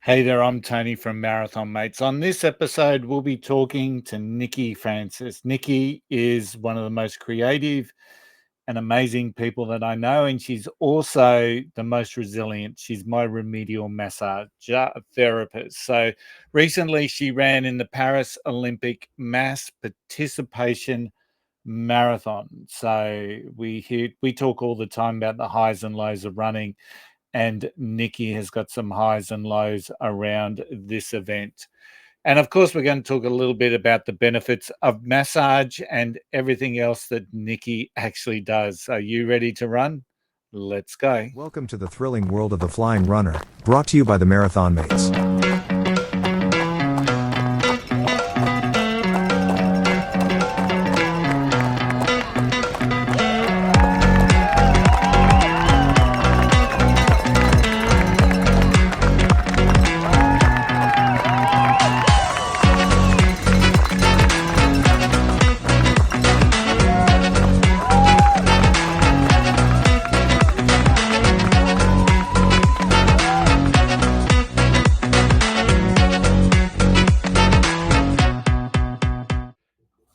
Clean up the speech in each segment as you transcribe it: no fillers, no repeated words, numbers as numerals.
Hey there, I'm Tony from Marathon Mates. On this episode, we'll be talking to Nikki Francis. Nikki is one of the most creative and amazing people that I know, and she's also the most resilient. She's my remedial massage therapist. So recently, she ran in the Paris Olympic mass participation marathon. So we talk all the time about the highs and lows of running, and Nikki has got some highs and lows around this event. And of course, we're going to talk a little bit about the benefits of massage and everything else that Nikki actually does. Are you ready to run? Let's go. Welcome to the thrilling world of the flying runner, brought to you by the Marathon Mates.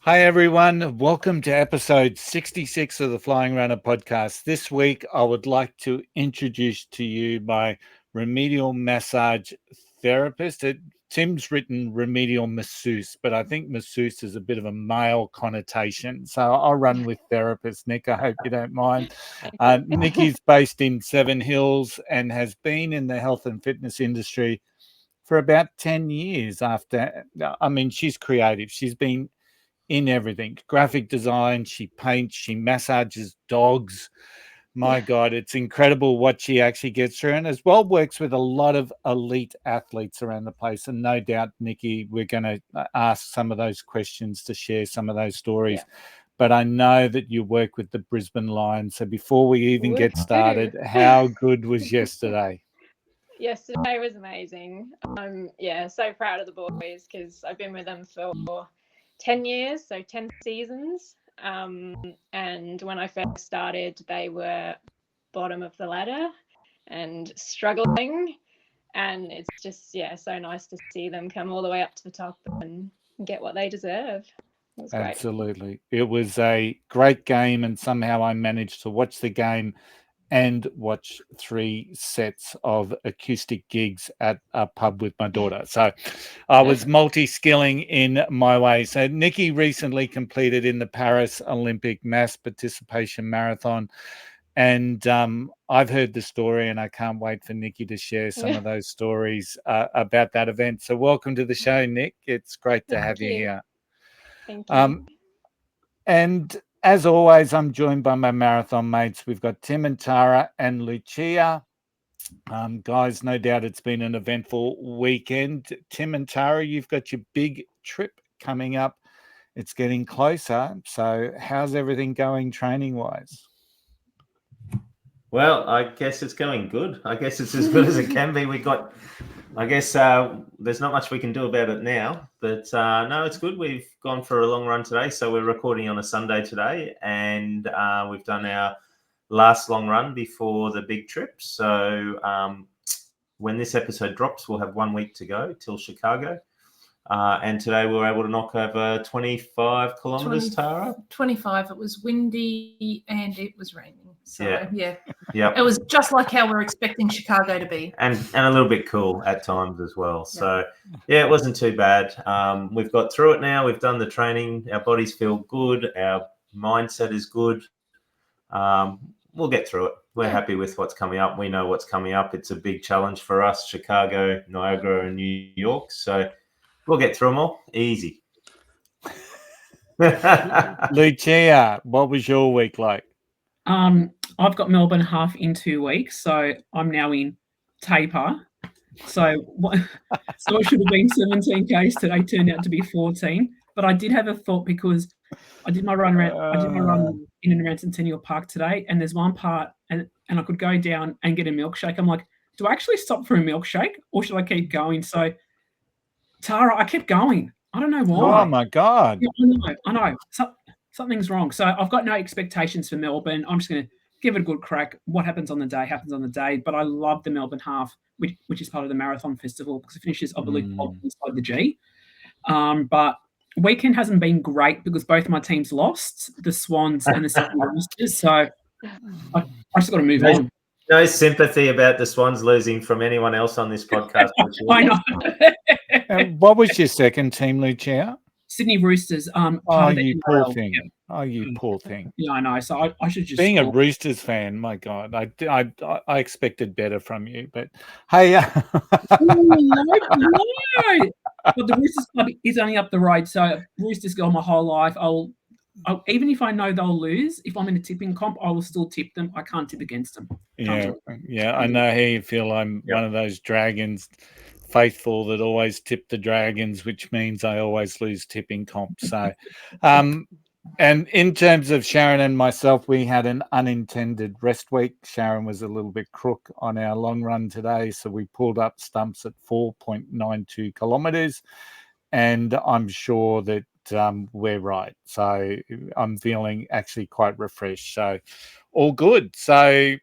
Hi, everyone. Welcome to episode 66 of the Flying Runner podcast. This week, I would like to introduce to you my remedial massage therapist. Tim's written remedial masseuse, but I think masseuse is a bit of a male connotation. So I'll run with therapist. Nick, I hope you don't mind. Nikki's based in Seven Hills and has been in the health and fitness industry for about 10 years she's creative. She's been in everything, graphic design. She paints, she massages dogs. My God, it's incredible what she actually gets through, and as well works with a lot of elite athletes around the place. And no doubt, Nikki, we're going to ask some of those questions to share some of those stories. But I know that you work with the Brisbane Lions. So before we even get started, how good was yesterday? Yesterday was amazing. So proud of the boys because I've been with them for 10 years, so 10 seasons. And when I first started, they were bottom of the ladder and struggling. And it's just, so nice to see them come all the way up to the top and get what they deserve. It was great. Absolutely. It was a great game, and somehow I managed to watch the game and watch 3 sets of acoustic gigs at a pub with my daughter. So I was multi-skilling in my way. So Nikki recently completed in the Paris Olympic mass participation marathon. And I've heard the story, and I can't wait for Nikki to share some of those stories about that event. So welcome to the show, Nick. It's great to have you here. Thank you. And as always, I'm joined by my marathon mates. We've got Tim and Tara and Lucia. Guys, no doubt it's been an eventful weekend. Tim and Tara, you've got your big trip coming up. It's getting closer. So how's everything going training-wise? Well, I guess it's going good. I guess it's as good as it can be. There's not much we can do about it now, but no, it's good. We've gone for a long run today. So we're recording on a Sunday today, and we've done our last long run before the big trip. So when this episode drops, we'll have 1 week to go till Chicago. And today we were able to knock over 25 kilometers, Tara? 25. It was windy and it was raining. So, yeah. Yep. It was just like how we're expecting Chicago to be. And a little bit cool at times as well. So, it wasn't too bad. We've got through it now. We've done the training. Our bodies feel good. Our mindset is good. We'll get through it. We're happy with what's coming up. We know what's coming up. It's a big challenge for us, Chicago, Niagara, and New York. So, we'll get through them all. Easy. Lucia, what was your week like? I've got Melbourne half in 2 weeks, so I'm now in taper. So it should have been 17 Ks today, turned out to be 14. But I did have a thought because I did my run in and around Centennial Park today, and there's one part, and I could go down and get a milkshake. I'm like, do I actually stop for a milkshake, or should I keep going? So, Tara, I kept going. I don't know why. Oh my God! Yeah, I know. Something's wrong. So I've got no expectations for Melbourne. I'm just going to give it a good crack. What happens on the day happens on the day. But I love the Melbourne half, which is part of the Marathon Festival, because it finishes, I believe, inside the G. But weekend hasn't been great because both my teams lost, the Swans and the Sydney Roosters. So I just got to move on. No sympathy about the Swans losing from anyone else on this podcast. I know. And what was your second team, Lucia? Sydney Roosters. Oh, you poor thing. Yeah. Oh, you poor thing. Yeah, I know. So I should just being a Roosters fan. My God, I expected better from you, but hey, no. But the Roosters club is only up the road, so Roosters go my whole life. I'll even if I know they'll lose, if I'm in a tipping comp, I will still tip them. I can't tip against them. Yeah. I know how you feel. I'm one of those Dragons faithful that always tip the Dragons, which means I always lose tipping comp. So, and in terms of Sharon and myself, we had an unintended rest week. Sharon was a little bit crook on our long run today, so we pulled up stumps at 4.92 kilometers, and I'm sure that we're right. So I'm feeling actually quite refreshed. So all good. So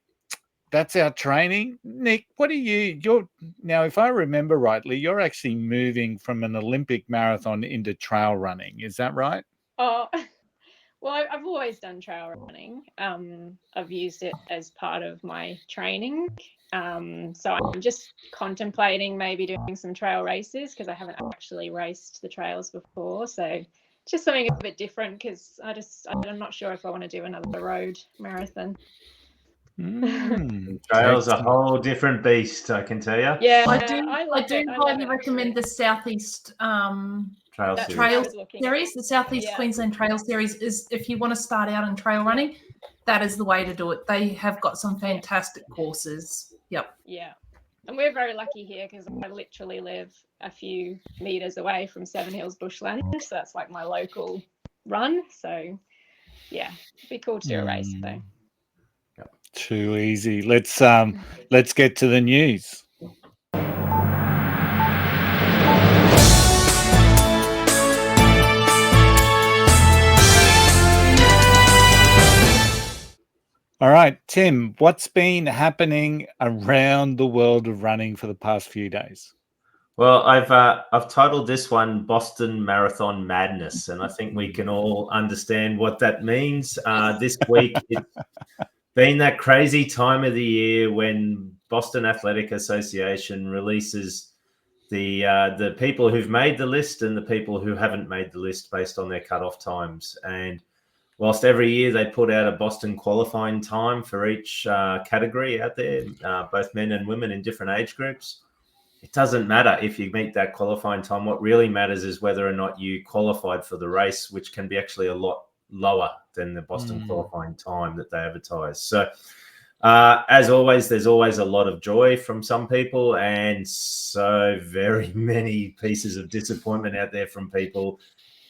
that's our training. Nick, what are you're now, if I remember rightly, you're actually moving from an Olympic marathon into trail running. Is that right? Oh, well, I've always done trail running. I've used it as part of my training. So I'm just contemplating maybe doing some trail races because I haven't actually raced the trails before. So just something a bit different because I'm not sure if I want to do another road marathon. Trail's a whole different beast, I can tell you. Yeah, I do highly recommend the Southeast Trail Series. The Southeast Queensland Trail Series is, if you want to start out in trail running, that is the way to do it. They have got some fantastic courses. Yep. Yeah. And we're very lucky here because I literally live a few meters away from Seven Hills Bushland. So that's like my local run. So yeah, it'd be cool to do a race though. Too easy. Let's get to the news. All right, Tim, what's been happening around the world of running for the past few days? Well, I've titled this one Boston Marathon Madness, and I think we can all understand what that means. This week, it's been that crazy time of the year when Boston Athletic Association releases the people who've made the list and the people who haven't made the list based on their cutoff times. And whilst every year they put out a Boston qualifying time for each category out there, both men and women in different age groups, it doesn't matter if you meet that qualifying time. What really matters is whether or not you qualified for the race, which can be actually a lot lower than the Boston qualifying time that they advertise. So as always, there's always a lot of joy from some people and so very many pieces of disappointment out there from people.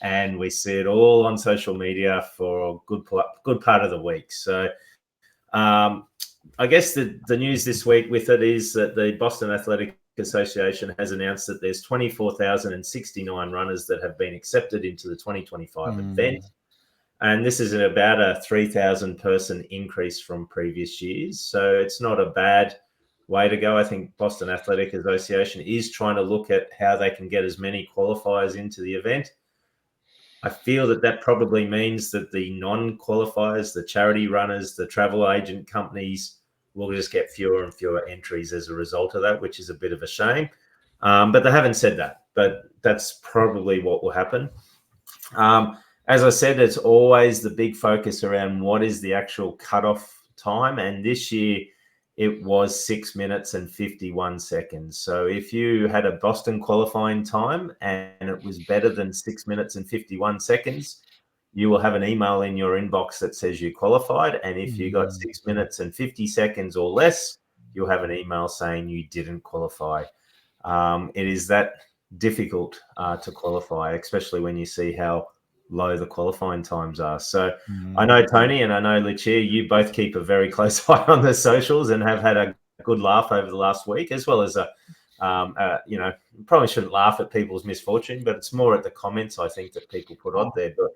And we see it all on social media for a good part of the week. So I guess the news this week with it is that the Boston Athletic Association has announced that there's 24,069 runners that have been accepted into the 2025 event. And this is about a 3,000 person increase from previous years. So it's not a bad way to go. I think Boston Athletic Association is trying to look at how they can get as many qualifiers into the event. I feel that probably means that the non-qualifiers, the charity runners, the travel agent companies will just get fewer and fewer entries as a result of that, which is a bit of a shame. But they haven't said that, but that's probably what will happen. As I said, it's always the big focus around what is the actual cutoff time. And this year it was 6 minutes and 51 seconds. So if you had a Boston qualifying time and it was better than 6 minutes and 51 seconds, you will have an email in your inbox that says you qualified. And if you got 6 minutes and 50 seconds or less, you'll have an email saying you didn't qualify. It is that difficult to qualify, especially when you see how low the qualifying times are. So I know Tony and I know Lucia, you both keep a very close eye on the socials and have had a good laugh over the last week, as well as probably shouldn't laugh at people's misfortune, but it's more at the comments I think that people put on there. But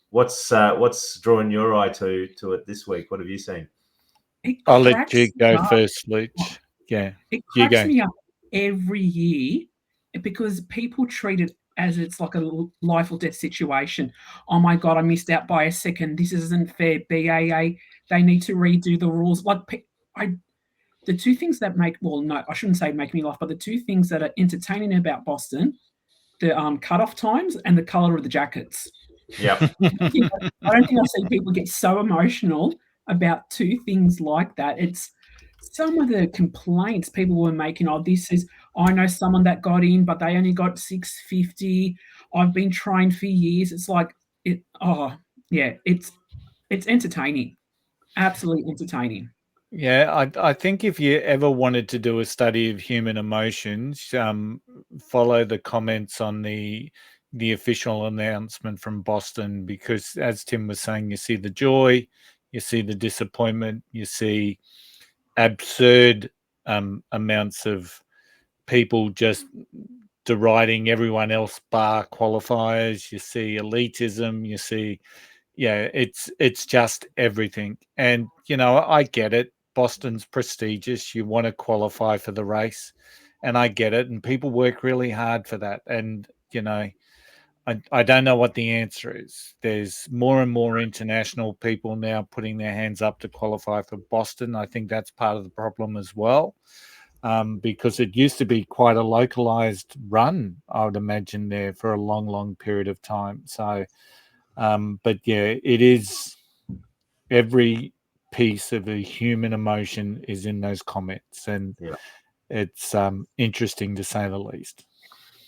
what's drawing your eye to it this week? What have you seen? I'll let cracks you me go up. first, Luch. Yeah, It you cracks go. me up every year because people treat it as it's like a life or death situation. Oh my God, I missed out by a second. This isn't fair. BAA, they need to redo the rules. The two things that I shouldn't say make me laugh, but the two things that are entertaining about Boston, the cutoff times and the color of the jackets. Yeah. I don't think I see people get so emotional about two things like that. It's some of the complaints people were making. Oh, I know someone that got in, but they only got 650. I've been trained for years. It's like it's entertaining, absolutely entertaining. Yeah, I think if you ever wanted to do a study of human emotions, follow the comments on the official announcement from Boston, because as Tim was saying, you see the joy, you see the disappointment, you see absurd amounts of people just deriding everyone else bar qualifiers. You see elitism, you see it's just everything. And I get it. Boston's prestigious. You want to qualify for the race, and I get it. And people work really hard for that. And I don't know what the answer is. There's more and more international people now putting their hands up to qualify for Boston. I think that's part of the problem as well, because it used to be quite a localized run, I would imagine, there for a long, long period of time. So, but yeah, it is every piece of a human emotion is in those comments, and it's interesting to say the least.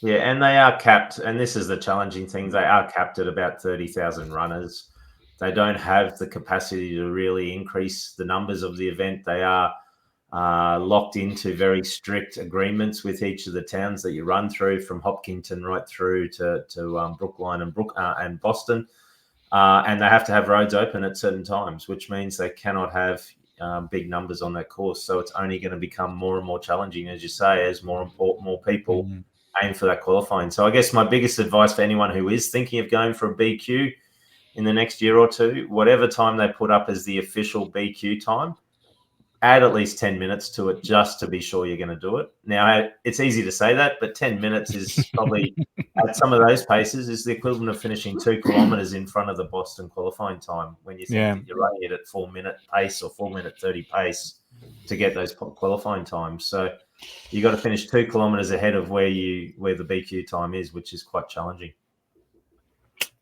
Yeah, and they are capped, and this is the challenging thing. They are capped at about 30,000 runners. They don't have the capacity to really increase the numbers of the event. They are locked into very strict agreements with each of the towns that you run through, from Hopkinton right through to Brookline and Boston. And they have to have roads open at certain times, which means they cannot have big numbers on that course. So it's only going to become more and more challenging, as you say, as more people aim for that qualifying. So I guess my biggest advice for anyone who is thinking of going for a BQ in the next year or two, whatever time they put up as the official BQ time, add at least 10 minutes to it just to be sure you're going to do it. Now, it's easy to say that, but 10 minutes is probably, at some of those paces, is the equivalent of finishing 2 kilometres in front of the Boston qualifying time when you think that you're running it at 4-minute pace or 4-minute 30 pace to get those qualifying times. So you got to finish 2 kilometres ahead of where the BQ time is, which is quite challenging.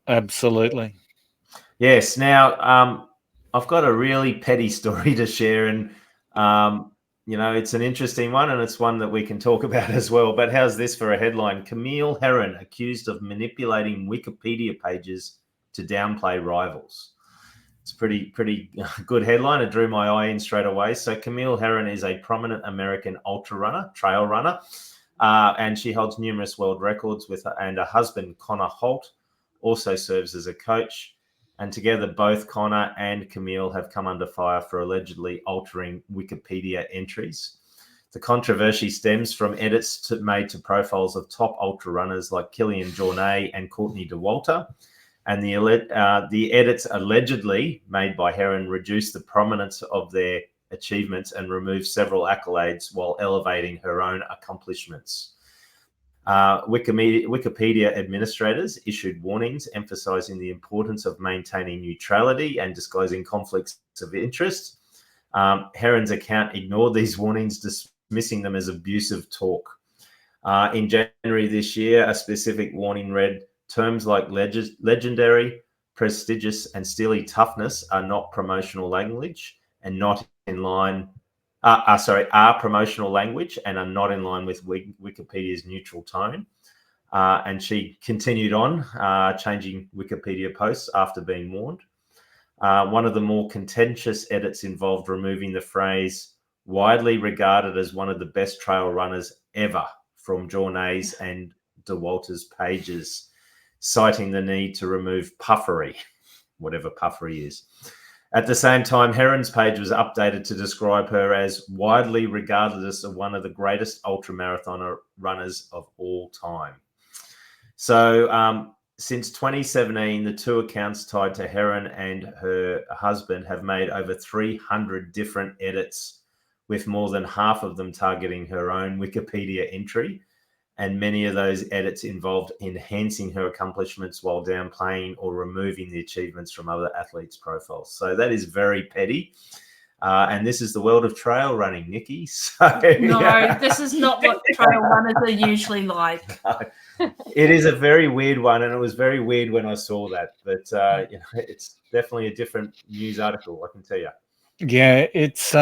Absolutely. Yes. Now, I've got a really petty story to share, and it's an interesting one, and it's one that we can talk about as well. But how's this for a headline? Camille Herron accused of manipulating Wikipedia pages to downplay rivals. It's a pretty good headline. It drew my eye in straight away. So Camille Herron is a prominent American ultra runner, trail runner, and she holds numerous world records and her husband, Connor Holt, also serves as a coach. And together, both Connor and Camille have come under fire for allegedly altering Wikipedia entries. The controversy stems from edits made to profiles of top ultra runners like Kilian Jornet and Courtney Dauwalter. And the edits allegedly made by Herron reduced the prominence of their achievements and removed several accolades while elevating her own accomplishments. Wikipedia administrators issued warnings emphasizing the importance of maintaining neutrality and disclosing conflicts of interest. Herron's account ignored these warnings, dismissing them as abusive talk. In January this year, a specific warning read, "Terms like legendary, prestigious, and steely toughness are not promotional language and not in line. Are promotional language and are not in line with Wikipedia's neutral tone." And she continued on, changing Wikipedia posts after being warned. One of the more contentious edits involved removing the phrase "widely regarded as one of the best trail runners ever" from Jornet's and Dauwalter's pages, citing the need to remove puffery, whatever puffery is. At the same time, Herron's page was updated to describe her as widely regarded as one of the greatest ultramarathoner runners of all time. So since 2017, the two accounts tied to Heron and her husband have made over 300 different edits, with more than half of them targeting her own Wikipedia entry. And many of those edits involved enhancing her accomplishments while downplaying or removing the achievements from other athletes' profiles. So that is very petty. And this is the world of trail running, Nikki. So, No, yeah. this is not what trail runners are usually like. It is a very weird one, and it was very weird when I saw that. But it's definitely a different news article, I can tell you. Yeah, it's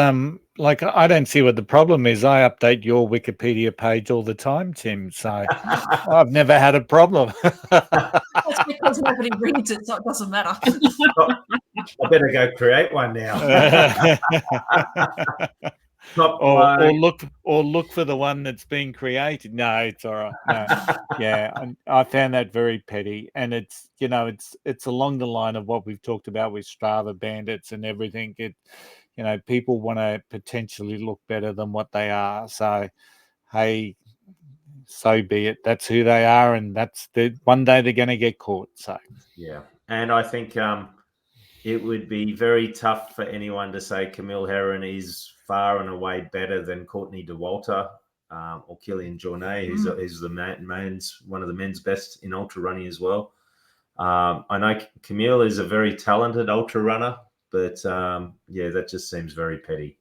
like I don't see what the problem is. I update your Wikipedia page all the time, Tim. So I've never had a problem. That's because nobody reads it, so it doesn't matter. I better go create one now. or look for the one that's been created. No, it's all right. No. Yeah, I found that very petty, and it's it's along the line of what we've talked about with Strava bandits and everything. People want to potentially look better than what they are. So, hey, so be it. That's who they are, and one day they're going to get caught. So yeah, and I think it would be very tough for anyone to say Camille Herron is far and away better than Courtney Dauwalter or Kilian Jornet, who's one of the men's best in ultra running as well. I know Camille is a very talented ultra runner, but that just seems very petty.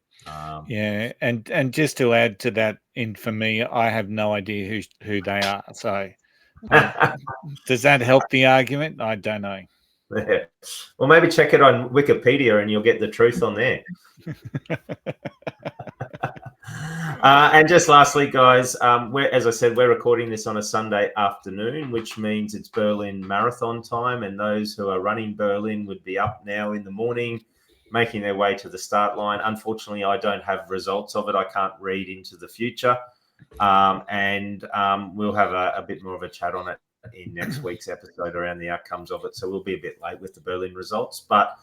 Yeah, and just to add to that, for me, I have no idea who they are. So does that help the argument? I don't know. Yeah. Well, maybe check it on Wikipedia and you'll get the truth on there. And just lastly, guys, as I said, we're recording this on a Sunday afternoon, which means it's Berlin marathon time. And those who are running Berlin would be up now in the morning, making their way to the start line. Unfortunately, I don't have results of it. I can't read into the future. And we'll have a bit more of a chat on it in next week's episode around the outcomes of it. So we'll be a bit late with the Berlin results. But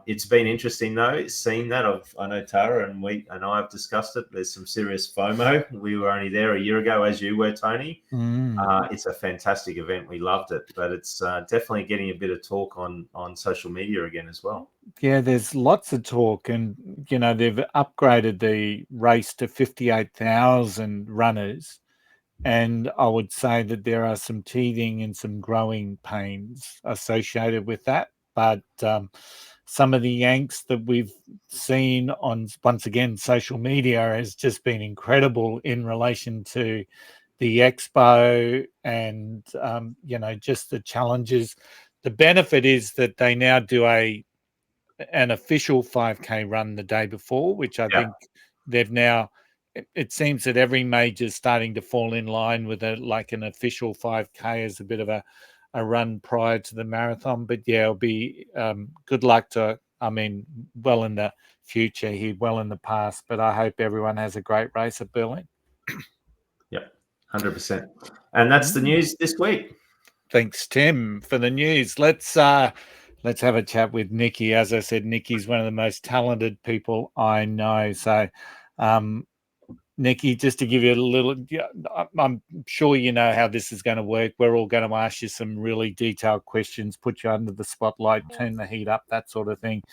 it's been interesting, though, seeing that. I know Tara and I have discussed it. There's some serious FOMO. We were only there a year ago, as you were, Tony. It's a fantastic event. We loved it. But it's definitely getting a bit of talk on social media again as well. Yeah, there's lots of talk, and they've upgraded the race to 58,000 runners, and I would say that there are some teething and some growing pains associated with that. But some of the angst that we've seen on, once again, social media has just been incredible in relation to the expo and just the challenges. The benefit is that they now do an official 5K run the day before, which I think they've now, it seems that every major is starting to fall in line with an official 5K as a bit of a run prior to the marathon. But yeah, it'll be good luck to, well in the future here, well in the past, but I hope everyone has a great race at Berlin. Yep, 100%. And that's the news this week. Thanks, Tim, for the news. Let's have a chat with Nikki. As I said, Nikki's one of the most talented people I know. So, Nikki, just to give you a little, I'm sure you know how this is going to work. We're all going to ask you some really detailed questions, put you under the spotlight, turn the heat up, that sort of thing.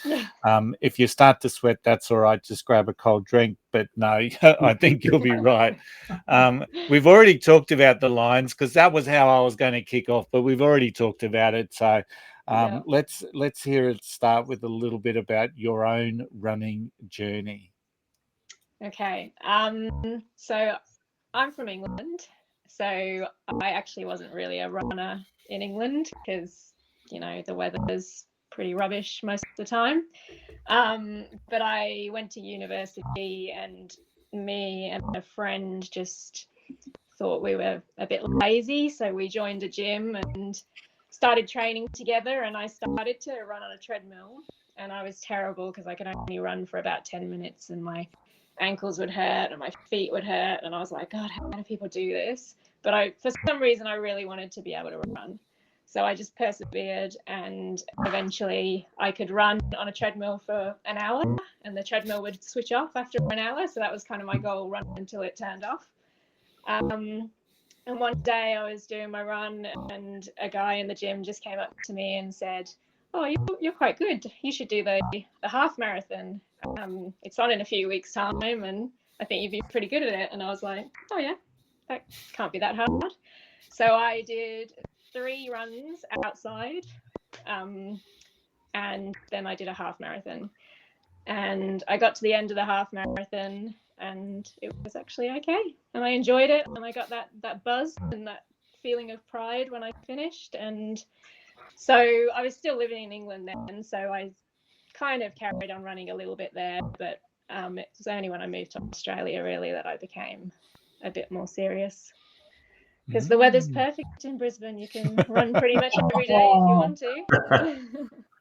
If you start to sweat, that's all right. Just grab a cold drink. But no, I think you'll be right. We've already talked about the lines because that was how I was going to kick off, but we've already talked about it. So let's hear it start with a little bit about your own running journey. Okay. So I'm from England. So I actually wasn't really a runner in England because, the weather's pretty rubbish most of the time. But I went to university and me and a friend just thought we were a bit lazy. So we joined a gym and started training together, and I started to run on a treadmill, and I was terrible because I could only run for about 10 minutes and my ankles would hurt and my feet would hurt, and I was like, God, how do people do this? But for some reason I really wanted to be able to run, so I just persevered, and eventually I could run on a treadmill for an hour and the treadmill would switch off after an hour. So that was kind of my goal, run until it turned off. And And one day I was doing my run, and a guy in the gym just came up to me and said, "Oh, you're quite good. You should do the half marathon. It's on in a few weeks' time, and I think you'd be pretty good at it." And I was like, "Oh yeah, that can't be that hard." So I did 3 runs outside, and then I did a half marathon. And I got to the end of the half marathon, and it was actually okay, and I enjoyed it, and I got that buzz and that feeling of pride when I finished. And so I was still living in England then, so I kind of carried on running a little bit there, but it was only when I moved to Australia really that I became a bit more serious, because the weather's perfect in Brisbane. You can run pretty much every day if you want to.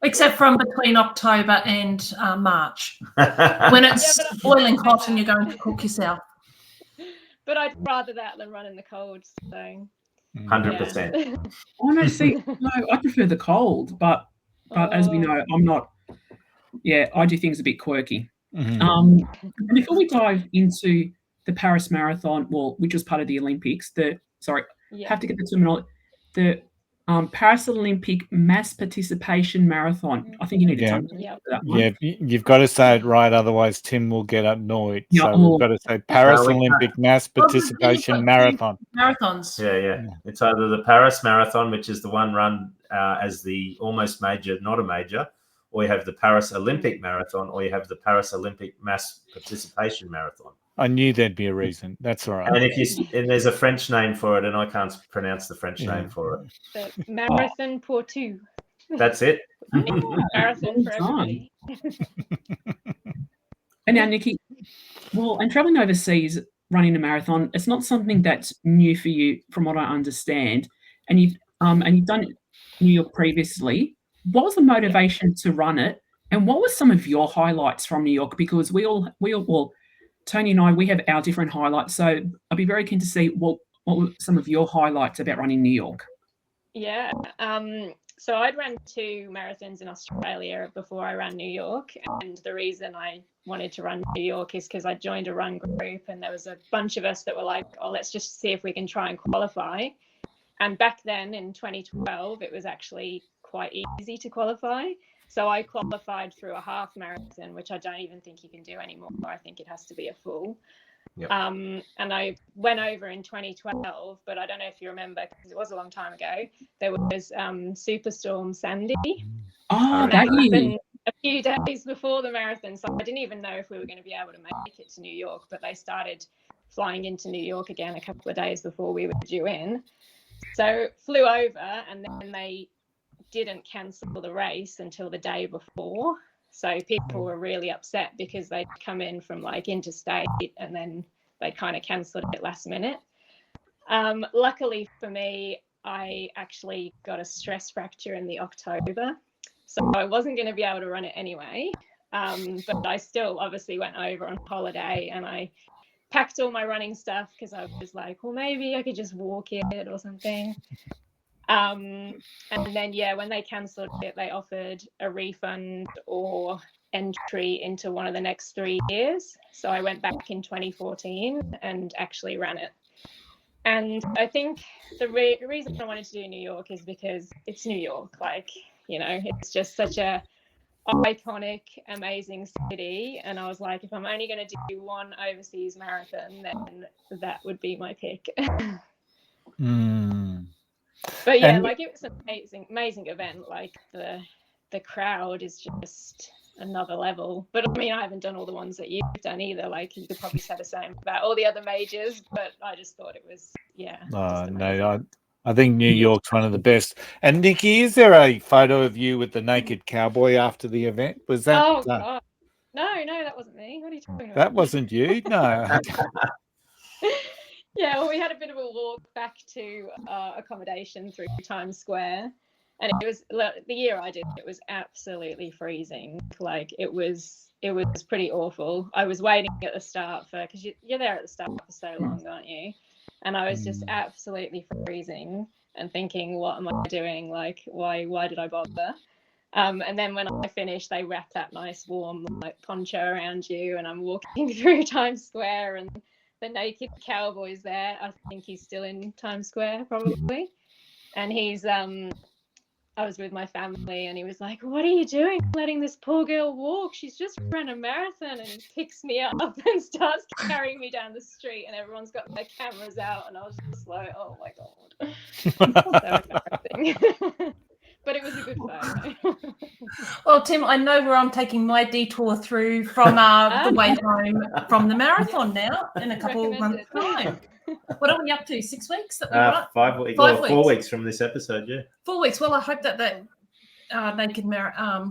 Except from between October and March, when it's boiling hot and you're going to cook yourself. But I'd rather that than run in the cold. So 100%. Oh no, see, no, I prefer the cold, but as we know, I'm not. Yeah, I do things a bit quirky. And before we dive into the Paris Marathon, well, which was part of the Olympics, have to get the terminology, the Paris Olympic Mass Participation Marathon. I think you need to tell me that one. Yeah, you've got to say it right, otherwise Tim will get annoyed. Yeah, so we've got to say Paris Olympic Mass Participation Marathon. Marathons. Yeah. It's either the Paris Marathon, which is the one run as the almost major, not a major, or you have the Paris Olympic Marathon, or you have the Paris Olympic Mass Participation Marathon. I knew there'd be a reason. That's all right. And there's a French name for it, and I can't pronounce the French name for it. The Marathon pour two. That's it. Marathon for everybody. And now, Nikki, and traveling overseas, running a marathon, it's not something that's new for you, from what I understand. And you've done New York previously. What was the motivation to run it, and what were some of your highlights from New York? Because we all, Tony and I, we have our different highlights. So I'd be very keen to see what were some of your highlights about running New York. Yeah. So I'd run 2 marathons in Australia before I ran New York. And the reason I wanted to run New York is because I joined a run group, and there was a bunch of us that were like, "Oh, let's just see if we can try and qualify." And back then in 2012, it was actually quite easy to qualify. So I qualified through a half marathon, which I don't even think you can do anymore. I think it has to be a full. Yep. And I went over in 2012, but I don't know if you remember, because it was a long time ago. There was Superstorm Sandy. Oh, that happened a few days before the marathon. So I didn't even know if we were going to be able to make it to New York, but they started flying into New York again a couple of days before we were due in. So flew over, and then they didn't cancel the race until the day before. So people were really upset because they'd come in from like interstate, and then they kind of cancelled it last minute. Luckily for me, I actually got a stress fracture in the October, so I wasn't going to be able to run it anyway. But I still obviously went over on holiday, and I packed all my running stuff because I was like, well, maybe I could just walk it or something. And then, when they cancelled it, they offered a refund or entry into one of the next 3 years. So I went back in 2014 and actually ran it. And I think the reason I wanted to do New York is because it's New York. Like, it's just such a iconic, amazing city. And I was like, if I'm only going to do one overseas marathon, then that would be my pick. But yeah, it was an amazing event. Like the crowd is just another level. But I mean, I haven't done all the ones that you've done either. Like, you could probably say the same about all the other majors, but I just thought it was, I think New York's one of the best. And Nikki, is there a photo of you with the naked cowboy after the event? Was that? Oh God, no, that wasn't me. What are you talking about? That wasn't you, no. Yeah, well, we had a bit of a walk back to accommodation through Times Square, and it was the year I did. It was absolutely freezing. Like, it was pretty awful. I was waiting at the start because you're there at the start for so long, aren't you? And I was just absolutely freezing and thinking, what am I doing? Like, why did I bother? And then when I finished, they wrapped that nice warm poncho around you, and I'm walking through Times Square, and the naked cowboys there. I think he's still in Times Square probably. And he's I was with my family and he was like, "What are you doing letting this poor girl walk? She's just ran a marathon." And he picks me up and starts carrying me down the street and everyone's got their cameras out and I was just like, "Oh my God." So embarrassing. But it was a good photo. Well, Tim, I know where I'm taking my detour through from the way home from the marathon now in a couple of months' time. What are we up to? 6 weeks that we run? 5 weeks. 4 weeks from this episode, yeah. 4 weeks. Well, I hope that naked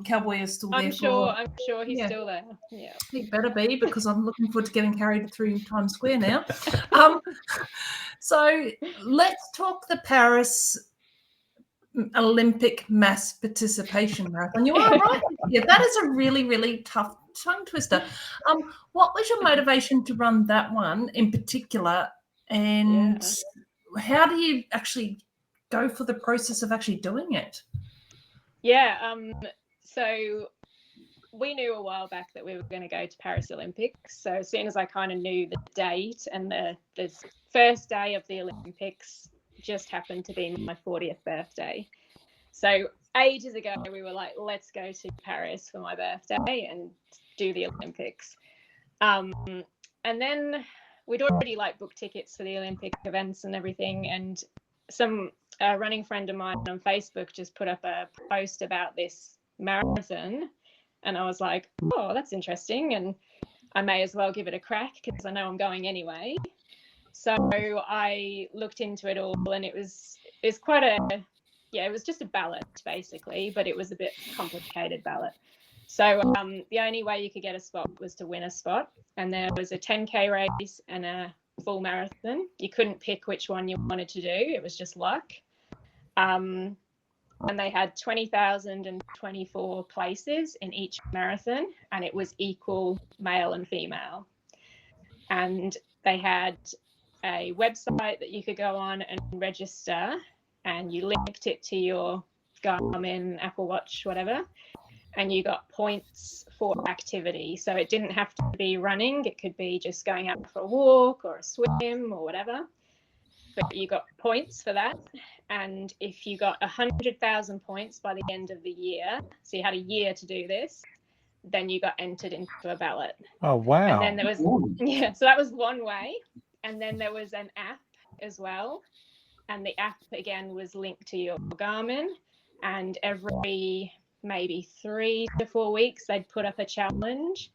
cowboy is still there. I'm sure he's still there. Yeah, he better be because I'm looking forward to getting carried through Times Square now. So let's talk the Paris Olympic mass participation marathon. You are right. Yeah, that is a really, really tough tongue twister. What was your motivation to run that one in particular? And how do you actually go for the process of actually doing it? Yeah. So we knew a while back that we were going to go to Paris Olympics. So as soon as I kind of knew the date and the first day of the Olympics just happened to be my 40th birthday. So ages ago, we were like, let's go to Paris for my birthday and do the Olympics. And then we'd already booked tickets for the Olympic events and everything. And some running friend of mine on Facebook just put up a post about this marathon. And I was like, oh, that's interesting. And I may as well give it a crack because I know I'm going anyway. So I looked into it all and it was quite it was just a ballot basically, but it was a bit complicated ballot. So the only way you could get a spot was to win a spot. And there was a 10K race and a full marathon. You couldn't pick which one you wanted to do. It was just luck. And they had 20,024 places in each marathon and it was equal male and female. And they had a website that you could go on and register and you linked it to your Garmin, Apple Watch, whatever, and you got points for activity. So it didn't have to be running. It could be just going out for a walk or a swim or whatever. But you got points for that. And if you got 100,000 points by the end of the year, so you had a year to do this, then you got entered into a ballot. Oh, wow. And then there was, so that was one way. And then there was an app as well. And the app, again, was linked to your Garmin. And every maybe 3 to 4 weeks, they'd put up a challenge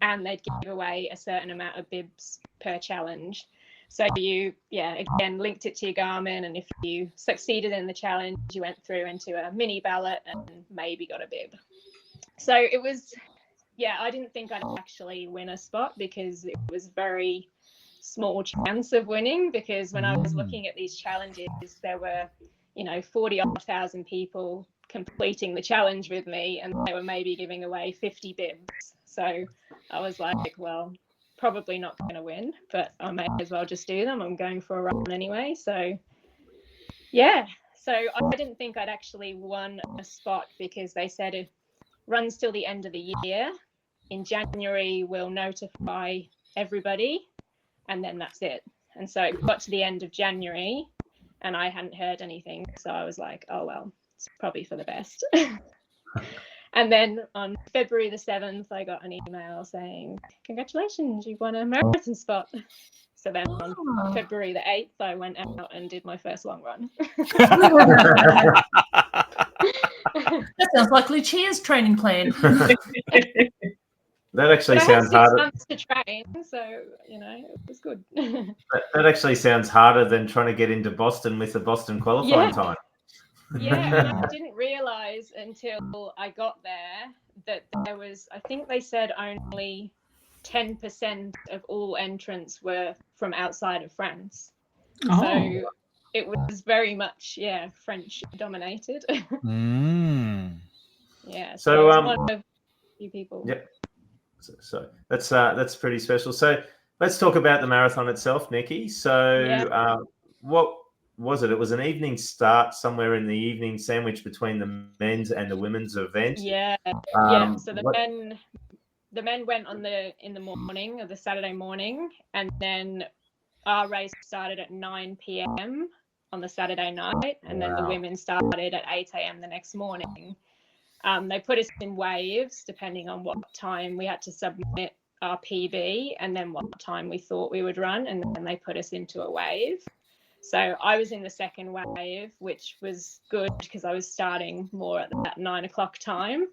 and they'd give away a certain amount of bibs per challenge. So you, again, linked it to your Garmin. And if you succeeded in the challenge, you went through into a mini ballot and maybe got a bib. So it was, I didn't think I'd actually win a spot because it was very small chance of winning, because when I was looking at these challenges, there were 40,000 people completing the challenge with me and they were maybe giving away 50 bibs. So I was like, well, probably not going to win, but I may as well just do them. I'm going for a run anyway. So so I didn't think I'd actually won a spot because they said it runs till the end of the year. In January we'll notify everybody and then that's it. And so it got to the end of January and I hadn't heard anything. So I was like, oh, well, it's probably for the best. And then on February the 7th, I got an email saying, congratulations, you've won a marathon spot. So then on February the 8th, I went out and did my first long run. That sounds like Lucia's training plan. That actually sounds harder. 6 months to train, so it was good. That actually sounds harder than trying to get into Boston with the Boston qualifying time. Yeah, and I didn't realise until I got there that there was, I think they said only 10% of all entrants were from outside of France. Oh. So it was very much, French dominated. Yeah, so I was one of a few people. Yep. So that's pretty special. So let's talk about the marathon itself, Nikki. So what was it? It was an evening start, somewhere in the evening, sandwiched between the men's and the women's event. So the the men went in the morning of the Saturday morning, and then our race started at 9 p.m. on the Saturday night, and then the women started at 8 a.m. the next morning. They put us in waves depending on what time we had to submit our PB and then what time we thought we would run, and then they put us into a wave. So I was in the second wave, which was good because I was starting more at that 9 o'clock time,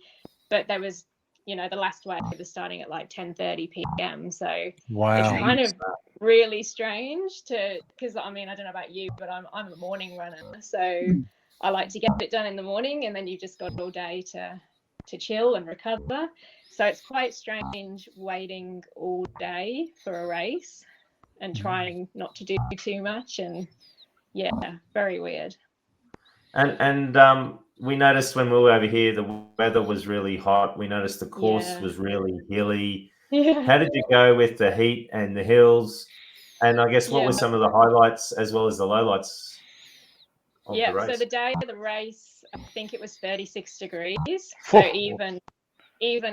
but there was, the last wave was starting at like 10:30 p.m. So it's kind of really strange because I don't know about you, but I'm a morning runner, so I like to get it done in the morning, and then you just got all day to chill and recover. So it's quite strange waiting all day for a race and trying not to do too much, and very weird. And we noticed when we were over here, the weather was really hot. We noticed the course was really hilly. Yeah. How did you go with the heat and the hills? And I guess what were some of the highlights as well as the lowlights of the race? So the day of the race, I think it was 36 degrees. So even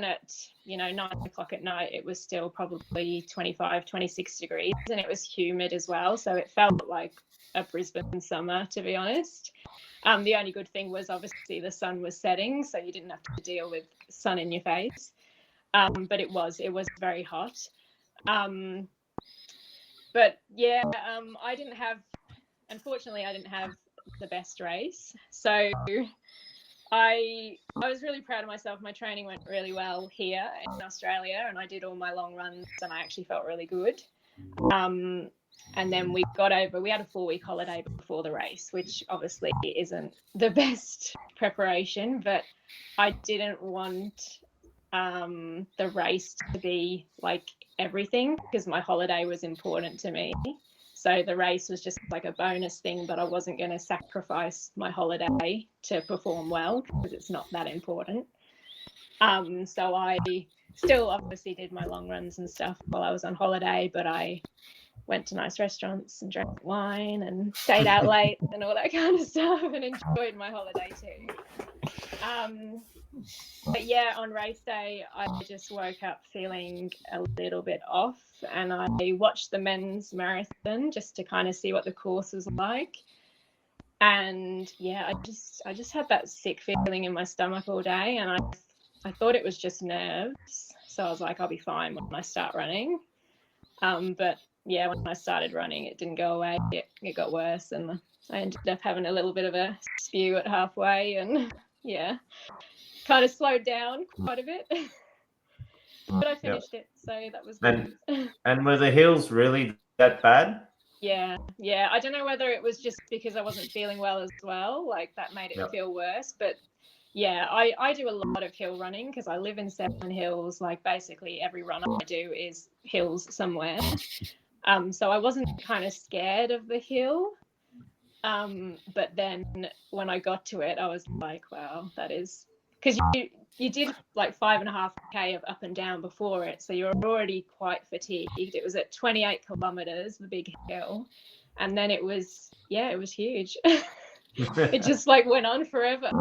at 9 o'clock at night, it was still probably 25, 26 degrees, and it was humid as well. So it felt like a Brisbane summer, to be honest. The only good thing was obviously the sun was setting, so you didn't have to deal with sun in your face. But it was very hot. Unfortunately, I didn't have the best race. So I was really proud of myself. My training went really well here in Australia, and I did all my long runs, and I actually felt really good. And then we had a 4-week holiday before the race, which obviously isn't the best preparation, but I didn't want the race to be like everything because my holiday was important to me. So the race was just like a bonus thing, but I wasn't going to sacrifice my holiday to perform well because it's not that important. So I still obviously did my long runs and stuff while I was on holiday, but I went to nice restaurants and drank wine and stayed out late and all that kind of stuff and enjoyed my holiday too. But on race day, I just woke up feeling a little bit off, and I watched the men's marathon just to kind of see what the course was like. And I just had that sick feeling in my stomach all day, and I thought it was just nerves. So I was like, I'll be fine when I start running. But when I started running, it didn't go away. It got worse, and I ended up having a little bit of a spew at halfway, and kind of slowed down quite a bit. But I finished it, so that was good. And were the hills really that bad? Yeah. I don't know whether it was just because I wasn't feeling well as well, like that made it feel worse. But I do a lot of hill running because I live in Seven Hills. Like basically every run I do is hills somewhere. So I wasn't kind of scared of the hill. But then when I got to it, I was like, wow, that is, because you did like 5.5K of up and down before it, so you're already quite fatigued. It was at 28 kilometers, the big hill, and then it was huge. It just like went on forever.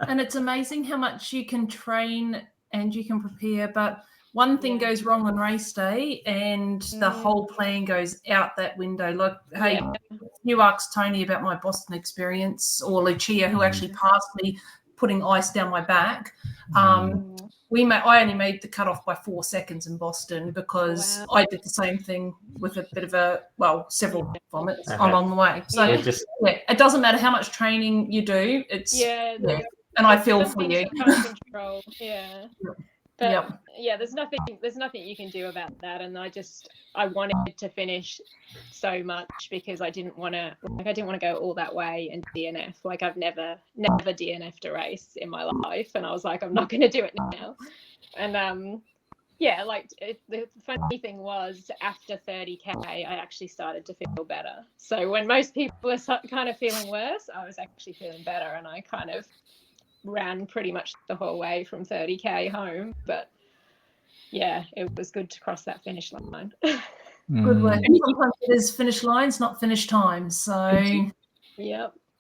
And it's amazing how much you can train and you can prepare, but one thing goes wrong on race day and the whole plan goes out that window. Like, hey, you asked Tony about my Boston experience, or Lucia, who actually passed me putting ice down my back. I only made the cutoff by 4 seconds in Boston because I did the same thing with a bit of several vomits along the way. So it doesn't matter how much training you do. It's and I feel for you. Control. But there's nothing you can do about that, and I wanted to finish so much because I didn't want to go all that way and DNF. Like I've never DNF'd a race in my life, and I was like, I'm not going to do it now. And the funny thing was after 30K, I actually started to feel better. So when most people are kind of feeling worse, I was actually feeling better, and I kind of ran pretty much the whole way from 30K home. But it was good to cross that finish line. Good work. And sometimes it is finish lines, not finish times. So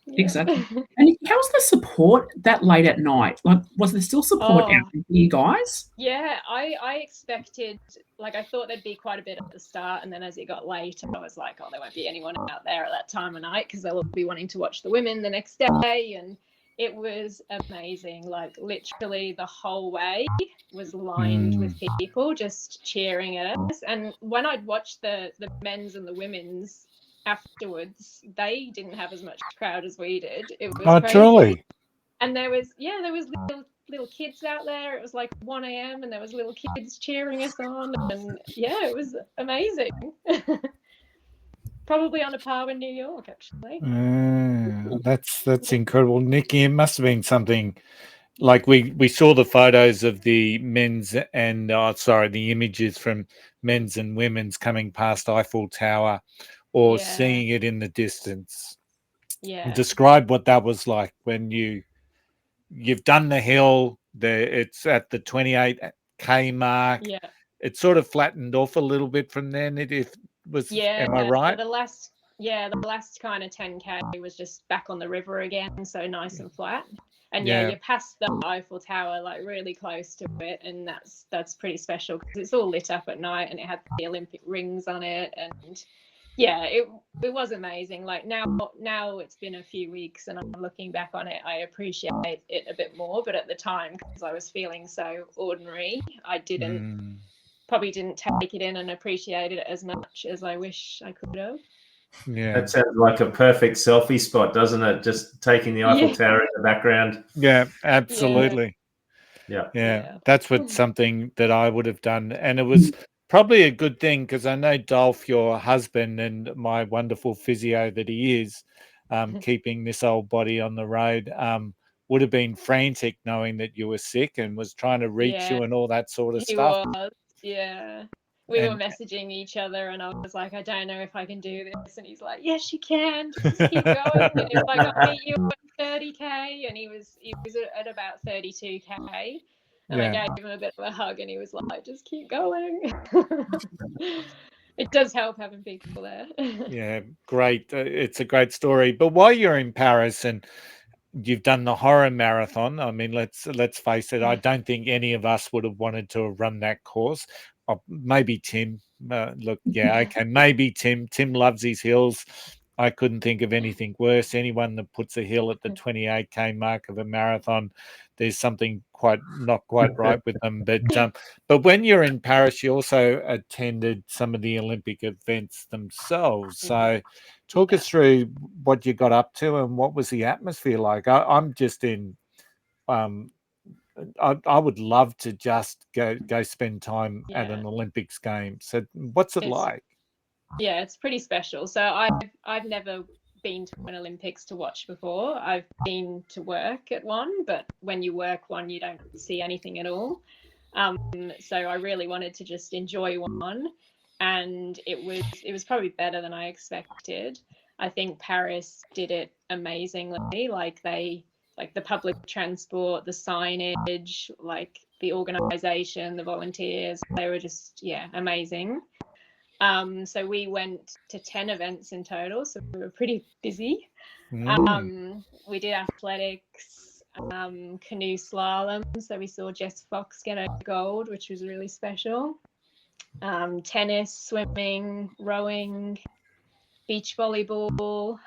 Exactly. And how was the support that late at night? Like, was there still support out for you guys? Yeah, I expected, like, I thought there'd be quite a bit at the start, and then as it got later, I was like, oh, there won't be anyone out there at that time of night because they'll all be wanting to watch the women the next day. And it was amazing. Like, literally the whole way was lined with people just cheering at us. And when I'd watched the men's and the women's afterwards, they didn't have as much crowd as we did. It was crazy. Truly. And there was little kids out there. It was like 1 a.m. and there was little kids cheering us on, and yeah, it was amazing. Probably on a par with New York, actually. That's incredible, Nikki. It must have been something. Like we saw the photos of the men's and the images from men's and women's coming past Eiffel Tower, or seeing it in the distance. Yeah. Describe what that was like when you've done the hill. It's at the 28K mark. Yeah. It sort of flattened off a little bit from then. Am I right? The last kind of 10K was just back on the river again, so nice and flat. And you passed the Eiffel Tower, like really close to it, and that's pretty special because it's all lit up at night and it had the Olympic rings on it, and yeah, it was amazing. Like now it's been a few weeks and I'm looking back on it, I appreciate it a bit more, but at the time, because I was feeling so ordinary, I probably didn't take it in and appreciate it as much as I wish I could have. Yeah, that sounds like a perfect selfie spot, doesn't it? Just taking the Eiffel Tower in the background. Yeah, absolutely. Yeah. That's something that I would have done, and it was probably a good thing because I know Dolph, your husband, and my wonderful physio that he is, keeping this old body on the road, would have been frantic knowing that you were sick and was trying to reach you and all that sort of stuff. We were messaging each other and I was like, I don't know if I can do this. And he's like, yes, you can. Just keep going. And he was like, I'll meet you at 30K. And he was at about 32K. And I gave him a bit of a hug and he was like, just keep going. It does help having people there. Yeah, great. It's a great story. But while you're in Paris and you've done the horror marathon, I mean, let's face it, I don't think any of us would have wanted to have run that course. Maybe Tim. Maybe Tim. Tim loves his hills. I couldn't think of anything worse. Anyone that puts a hill at the 28K mark of a marathon, there's something not quite right with them. But when you're in Paris, you also attended some of the Olympic events themselves. So talk us through what you got up to and what was the atmosphere like. I'm just in I would love to just go spend time at an Olympics game. So what's it like? Yeah, it's pretty special. So I've never been to an Olympics to watch before. I've been to work at one, but when you work one, you don't see anything at all. So I really wanted to just enjoy one, and it was probably better than I expected. I think Paris did it amazingly. Like the public transport, the signage, like the organization, the volunteers, they were just, amazing. So we went to 10 events in total, so we were pretty busy. We did athletics, canoe slalom, so we saw Jess Fox get a gold, which was really special. Tennis, swimming, rowing, beach volleyball,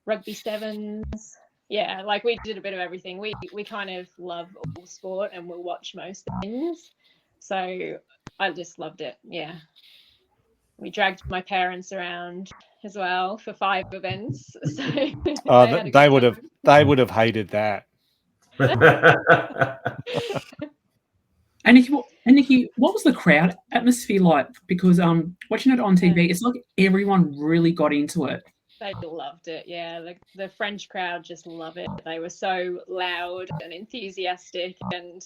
rugby sevens. Yeah, like we did a bit of everything. We kind of love all sport and we'll watch most things. So I just loved it. Yeah. We dragged my parents around as well for 5 events. So they would have hated that. And Nikki, what was the crowd atmosphere like? Because watching it on TV, it's like everyone really got into it. They loved it, yeah. The French crowd just love it. They were so loud and enthusiastic, and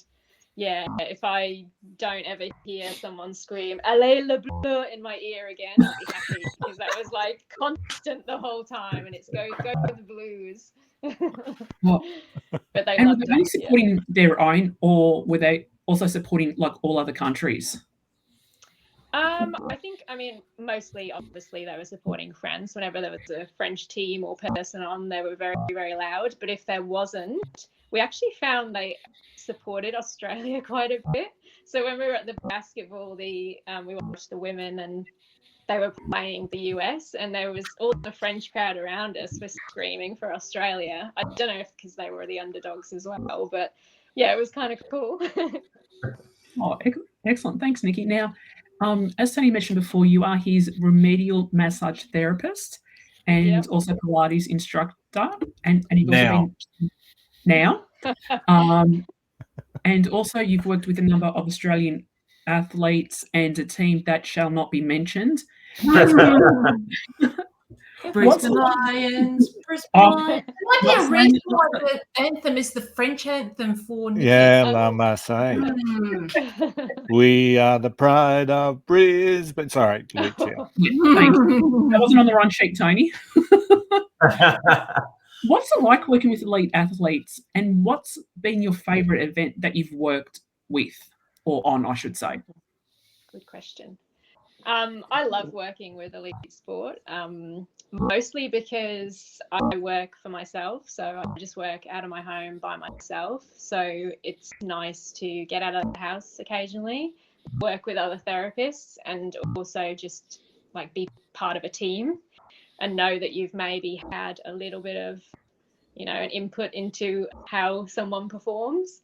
yeah, if I don't ever hear someone scream "Allez le bleu" in my ear again, I'll be happy, because that was like constant the whole time, and it's go the Blues. But they loved it. Were they supporting their own, or were they also supporting like all other countries? I think, mostly, obviously, they were supporting France. Whenever there was a French team or person on, they were very, very loud. But if there wasn't, we actually found they supported Australia quite a bit. So when we were at the basketball, we watched the women, and they were playing the US, and there was all the French crowd around us were screaming for Australia. I don't know if because they were the underdogs as well, but yeah, it was kind of cool. Oh, excellent. Thanks, Nikki. Now, as Tony mentioned before, you are his remedial massage therapist and also Pilates instructor. And you've also been now. And also you've worked with a number of Australian athletes and a team that shall not be mentioned. Brisbane Lions, Brisbane Lions. Might be a reason why the anthem is the French anthem for Nikki. Yeah, La Marseille. We are the pride of Brisbane. Sorry, Thanks. That wasn't on the run sheet, Tony. What's it like working with elite athletes, and what's been your favourite event that you've worked with or on, I should say? Good question. I love working with elite sport, mostly because I work for myself. So I just work out of my home by myself. So it's nice to get out of the house occasionally, work with other therapists, and also just like be part of a team and know that you've maybe had a little bit of, an input into how someone performs.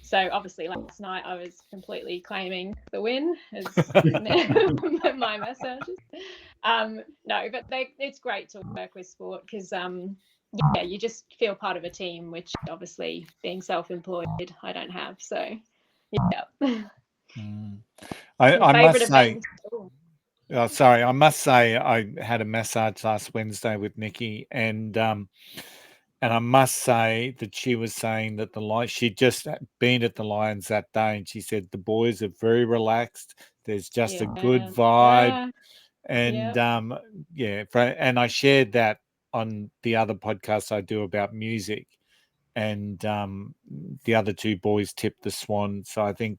So obviously last night I was completely claiming the win as my massages. No, but it's great to work with sport because you just feel part of a team, which obviously being self-employed I don't have. So yeah. I must say. Oh, sorry, I must say I had a massage last Wednesday with Nikki, and I must say that she was saying that she'd just been at the Lions that day, and she said the boys are very relaxed. There's just a good vibe, and and I shared that on the other podcast I do about music, and the other two boys tipped the Swan. So I think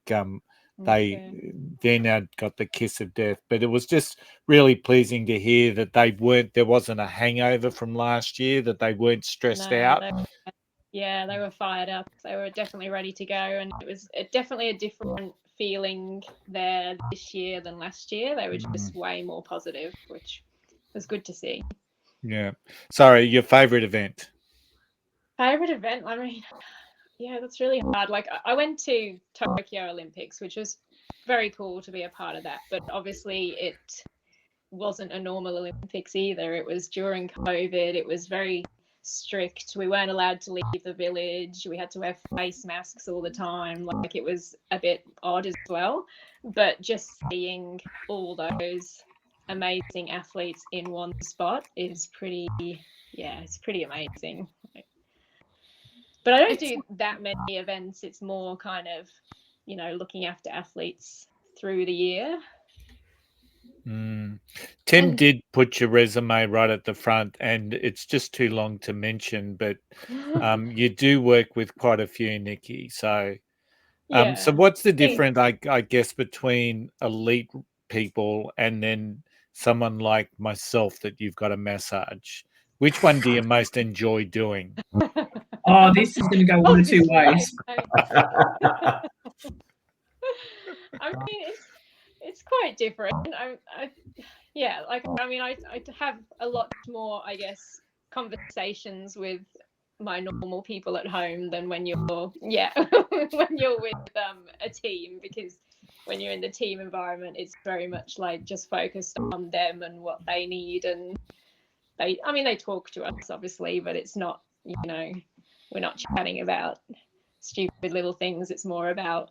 they now got the kiss of death. But it was just really pleasing to hear that there wasn't a hangover from last year, that they weren't stressed out. They were fired up. They were definitely ready to go, and it was definitely a different feeling there this year than last year. They were just way more positive, which was good to see. Yeah. Sorry, your favorite event? Favorite event? That's really hard. Like I went to Tokyo Olympics, which was very cool to be a part of that. But obviously it wasn't a normal Olympics either. It was during COVID. It was very strict. We weren't allowed to leave the village. We had to wear face masks all the time. Like it was a bit odd as well. But just seeing all those amazing athletes in one spot is it's pretty amazing. But I don't do that many events. It's more kind of, looking after athletes through the year. Tim did put your resume right at the front, and it's just too long to mention, but you do work with quite a few, Nikki. So, so what's the difference, I guess, between elite people and then someone like myself that you've got a massage? Which one do you most enjoy doing? Oh, this is going to go one of two ways. It's quite different. I have a lot more, I guess, conversations with my normal people at home than when you're when you're with a team, because when you're in the team environment, it's very much like just focused on them and what they need, and they talk to us obviously, but it's not, we're not chatting about stupid little things. It's more about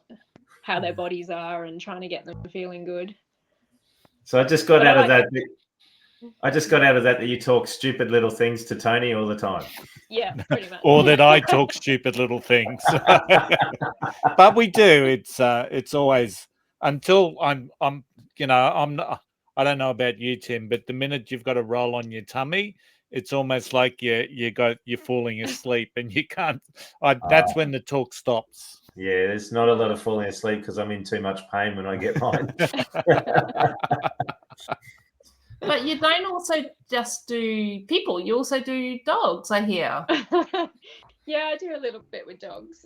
how their bodies are and trying to get them feeling good. So I just got out of that that you talk stupid little things to Tony all the time. Yeah, pretty much. Or that I talk stupid little things. But we do. It's always until I'm not, I don't know about you, Tim, but the minute you've got a roll on your tummy, it's almost like you're falling asleep and you can't. That's when the talk stops. Yeah, there's not a lot of falling asleep because I'm in too much pain when I get mine. But you don't also just do people, you also do dogs, I hear. Yeah, I do a little bit with dogs.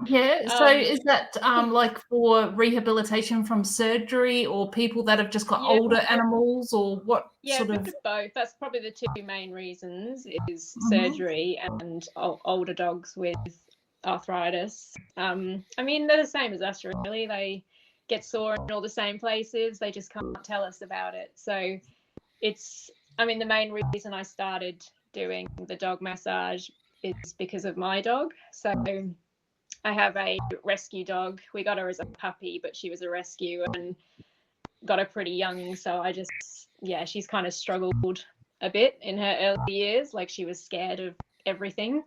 Yeah, so is that like for rehabilitation from surgery or people that have just got Yeah. older animals, or what Yeah, sort a of? bit of both. That's probably the two main reasons is Mhm. surgery and older dogs with arthritis. I mean, they're the same as us, really. They get sore in all the same places. They just can't tell us about it. So it's, I mean, the main reason I started doing the dog massage is because of my dog. So I have a rescue dog. We got her as a puppy, but she was a rescue and got her pretty young. So I just, yeah, she's kind of struggled a bit in her early years. Like she was scared of everything.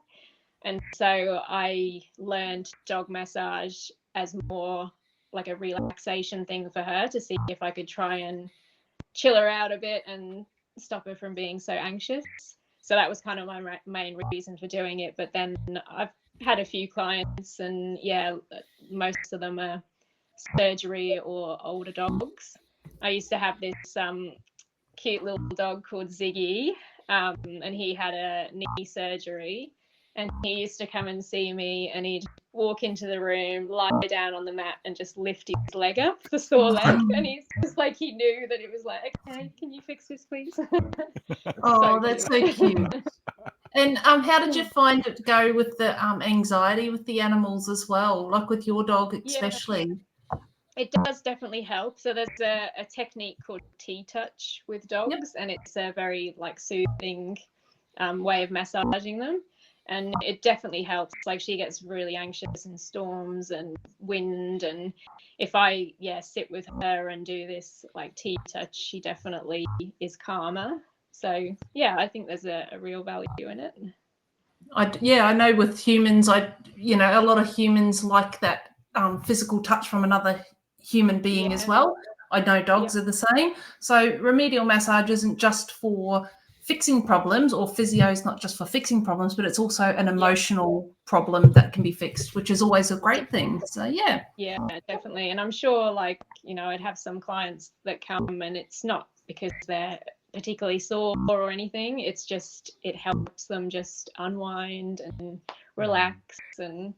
And so I learned dog massage as more like a relaxation thing for her to see if I could try and chill her out a bit and stop her from being so anxious. So that was kind of my main reason for doing it. But then I've had a few clients, and yeah, most of them are surgery or older dogs. I used to have this cute little dog called Ziggy, and he had a knee surgery. And he used to come and see me, and he'd walk into the room, lie down on the mat, and just lift his leg up, the sore leg. And he's just like, he knew that it was like, okay, can you fix this, please? Oh, that's so cute. And how did you find it go with the anxiety with the animals as well, like with your dog especially? It does definitely help. So there's a technique called Touch with dogs, and it's a very like soothing way of massaging them. And it definitely helps. Like she gets really anxious in storms and wind, and if I sit with her and do this like Touch, she definitely is calmer. So yeah, I think there's a real value in it. I know with humans, a lot of humans like that physical touch from another human being as well. I know dogs are the same. So remedial massage isn't just for fixing problems, or physio is not just for fixing problems, but it's also an emotional problem that can be fixed, which is always a great thing. So yeah, definitely. And I'm sure, like, I'd have some clients that come and it's not because they're particularly sore or anything. It's just it helps them just unwind and relax, and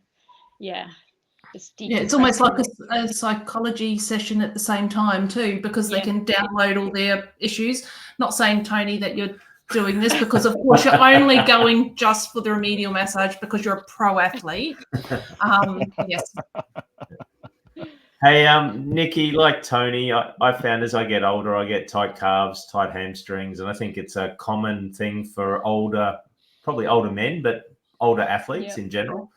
it's almost like a psychology session at the same time too, because they can download all their issues. Not saying, Tony, that you're doing this because of course you're only going just for the remedial massage because you're a pro athlete. Yes. Hey, Nikki, like Tony, I found as I get older, I get tight calves, tight hamstrings, and I think it's a common thing for probably older men, but older athletes in general.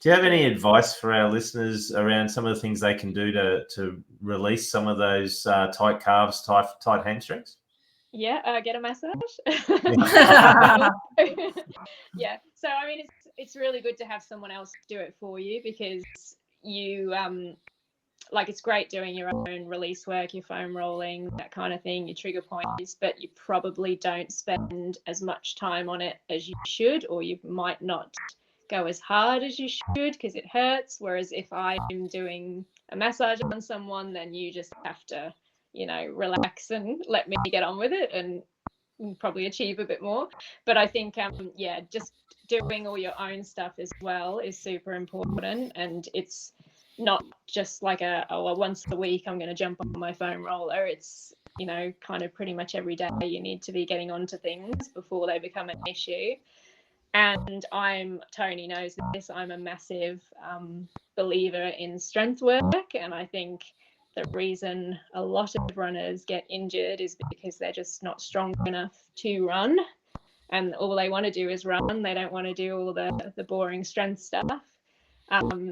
Do you have any advice for our listeners around some of the things they can do to release some of those tight calves, tight hamstrings? Get a massage. So I mean, it's really good to have someone else do it for you, because you like it's great doing your own release work, your foam rolling, that kind of thing, your trigger points, but you probably don't spend as much time on it as you should, or you might not go as hard as you should because it hurts. Whereas if I'm doing a massage on someone, then you just have to, relax and let me get on with it and probably achieve a bit more. But I think, just doing all your own stuff as well is super important. And it's not just like once a week I'm going to jump on my foam roller. It's, kind of pretty much every day you need to be getting onto things before they become an issue. And Tony knows this, I'm a massive believer in strength work. And I think the reason a lot of runners get injured is because they're just not strong enough to run. And all they want to do is run. They don't want to do all the boring strength stuff.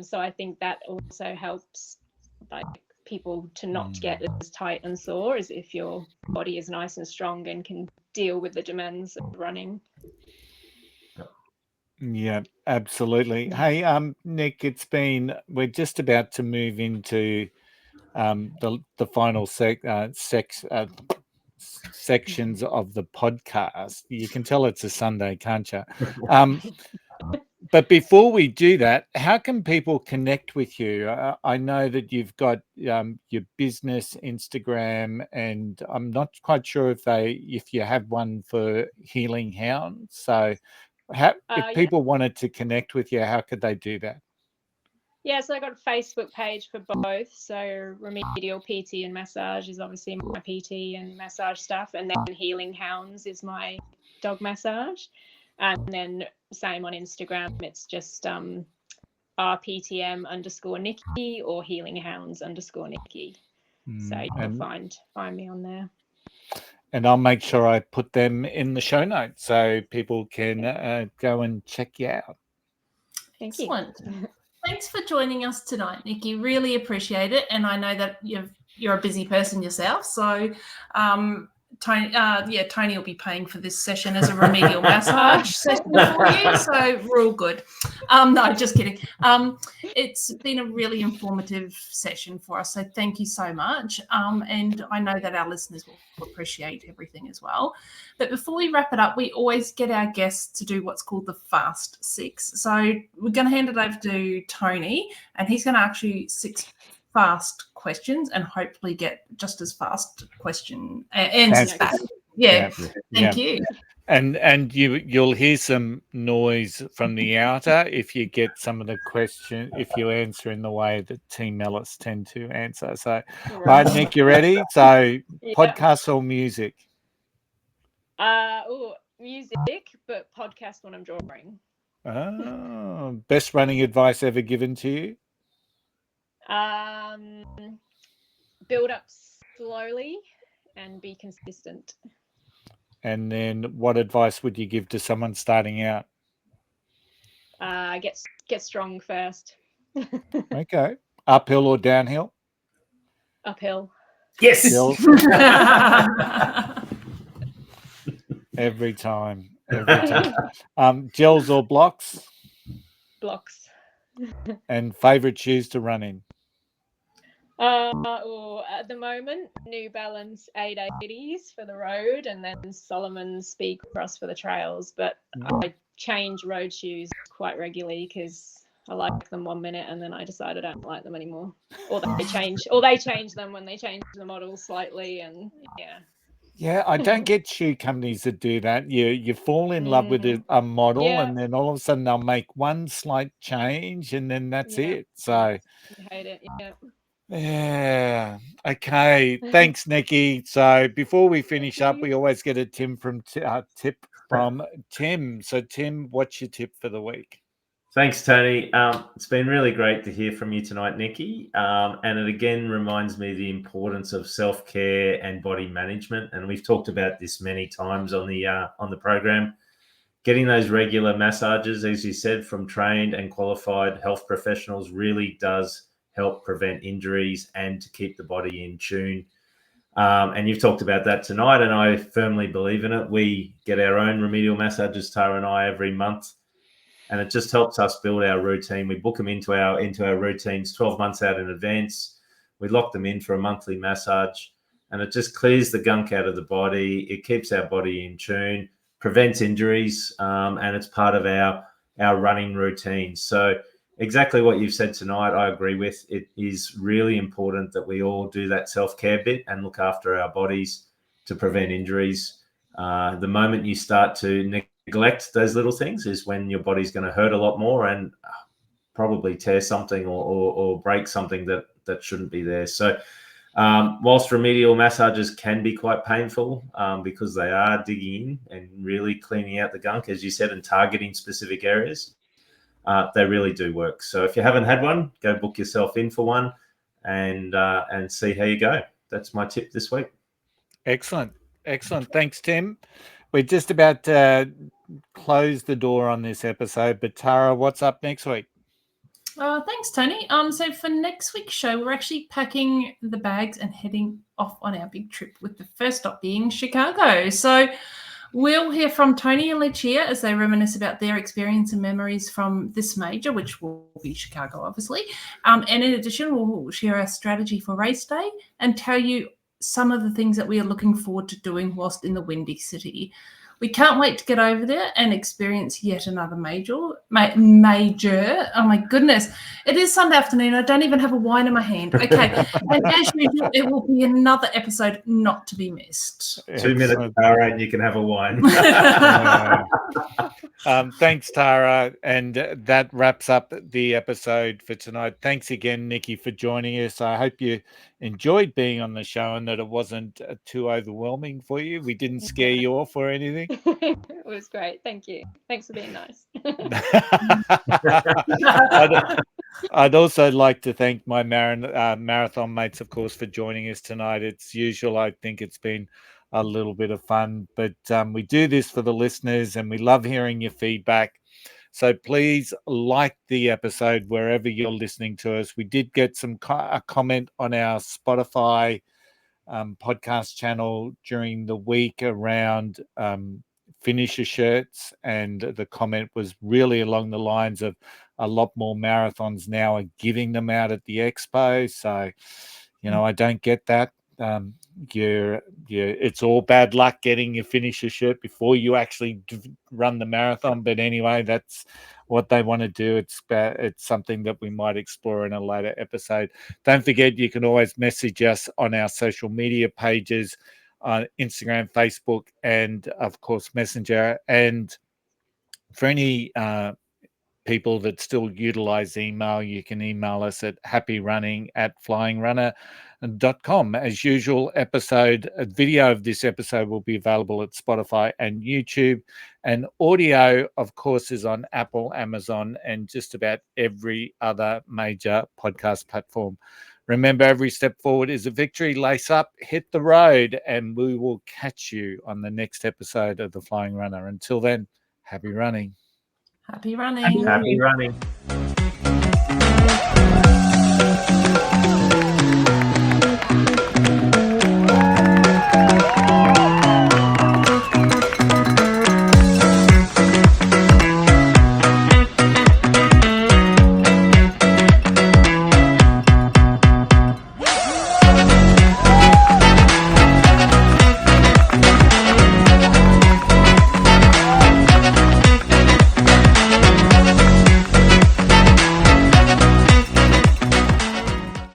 So I think that also helps like people to not get as tight and sore as if your body is nice and strong and can deal with the demands of running. Yeah, absolutely. Hey, Nick, we're just about to move into the final sections of the podcast. You can tell it's a Sunday, can't you? But before we do that, how can people connect with you? I know that you've got your business Instagram, and I'm not quite sure if you have one for Healing Hounds. So, if people wanted to connect with you, how could they do that? Yeah, so I got a Facebook page for both. So Remedial PT and Massage is obviously my PT and massage stuff, and then Healing Hounds is my dog massage. And then same on Instagram, it's just RPTM_Nikki or Healing Hounds_Nikki. So you can find me on there. And I'll make sure I put them in the show notes so people can go and check you out. Thank you. Excellent. Thanks for joining us tonight, Nikki. Really appreciate it. And I know that you're a busy person yourself. So Tony will be paying for this session as a remedial massage session for you. So we're all good. No, just kidding. It's been a really informative session for us. So thank you so much. And I know that our listeners will appreciate everything as well. But before we wrap it up, we always get our guests to do what's called the Fast Six. So we're going to hand it over to Tony, and he's going to ask you 6 fast questions and hopefully get just as fast answers back. Yeah. Thank you. And you'll hear some noise from the outer if you get some of the question, if you answer in the way that Team Ellis tend to answer. So, right, Nick, you ready? So, podcast or music? Music, but podcast when I'm drawing. Oh, best running advice ever given to you? Build up slowly and be consistent. And then what advice would you give to someone starting out? Get strong first. Okay. Uphill or downhill? Uphill. Yes. Every time. Gels or blocks? Blocks. And favorite shoes to run in? At the moment, New Balance 880s for the road, and then Solomon's Speed Cross for the trails. But I change road shoes quite regularly because I like them 1 minute and then I decide I don't like them anymore. Or they change them when they change the model slightly, and yeah. Yeah, I don't get shoe companies that do that. You fall in love with a model, and then all of a sudden they'll make one slight change, and then that's it. So I hate it. Yeah. Okay. Thanks, Nikki. So before we finish up, we always get a tip from Tim. So Tim, what's your tip for the week? Thanks, Tony. It's been really great to hear from you tonight, Nikki. And it again reminds me the importance of self-care and body management. And we've talked about this many times on the program. Getting those regular massages, as you said, from trained and qualified health professionals really does help prevent injuries and to keep the body in tune. And you've talked about that tonight, and I firmly believe in it. We get our own remedial massages, Tara and I, every month. And it just helps us build our routine. We book them into our routines 12 months out in advance. We lock them in for a monthly massage, and it just clears the gunk out of the body. It keeps our body in tune, prevents injuries, and it's part of our running routine. So exactly what you've said tonight, I agree with. It is really important that we all do that self-care bit and look after our bodies to prevent injuries. The moment you start to neglect those little things is when your body's going to hurt a lot more and probably tear something or break something that shouldn't be there. So whilst remedial massages can be quite painful because they are digging in and really cleaning out the gunk, as you said, and targeting specific areas, they really do work. So if you haven't had one, go book yourself in for one and see how you go. That's my tip this week. Excellent. Thanks, Tim. We're just about to close the door on this episode, but Tara, what's up next week? Thanks, Tony. So for next week's show, we're actually packing the bags and heading off on our big trip, with the first stop being Chicago. So we'll hear from Tony and Lucia as they reminisce about their experience and memories from this major, which will be Chicago, obviously. And in addition, we'll share our strategy for race day and tell you some of the things that we are looking forward to doing whilst in the Windy City. We can't wait to get over there and experience yet another major. Oh my goodness. It is Sunday afternoon. I don't even have a wine in my hand. Okay. And as usual, it will be another episode not to be missed. 2 minutes, Tara, and you can have a wine. Thanks, Tara. And that wraps up the episode for tonight. Thanks again, Nikki, for joining us. I hope you enjoyed being on the show and that it wasn't too overwhelming for you. We didn't scare you off or anything. It was great. Thank you. Thanks for being nice. I'd also like to thank my marathon mates, of course, for joining us tonight. It's usual. I think it's been a little bit of fun, but we do this for the listeners and we love hearing your feedback. So please like the episode wherever you're listening to us. We did get a comment on our Spotify podcast channel during the week around finisher shirts, and the comment was really along the lines of a lot more marathons now are giving them out at the expo. So, I don't get that. It's all bad luck getting your finisher shirt before you actually run the marathon. But anyway, that's what they want to do. It's something that we might explore in a later episode. Don't forget, you can always message us on our social media pages on Instagram, Facebook, and of course Messenger. And for any people that still utilize email, you can email us at happyrunning@flyingrunner.com. As usual, a video of this episode will be available at Spotify and YouTube, and audio, of course, is on Apple, Amazon, and just about every other major podcast platform. Remember, every step forward is a victory. Lace up, hit the road, and we will catch you on the next episode of The Flying Runner. Until then, happy running. Happy running. Happy running.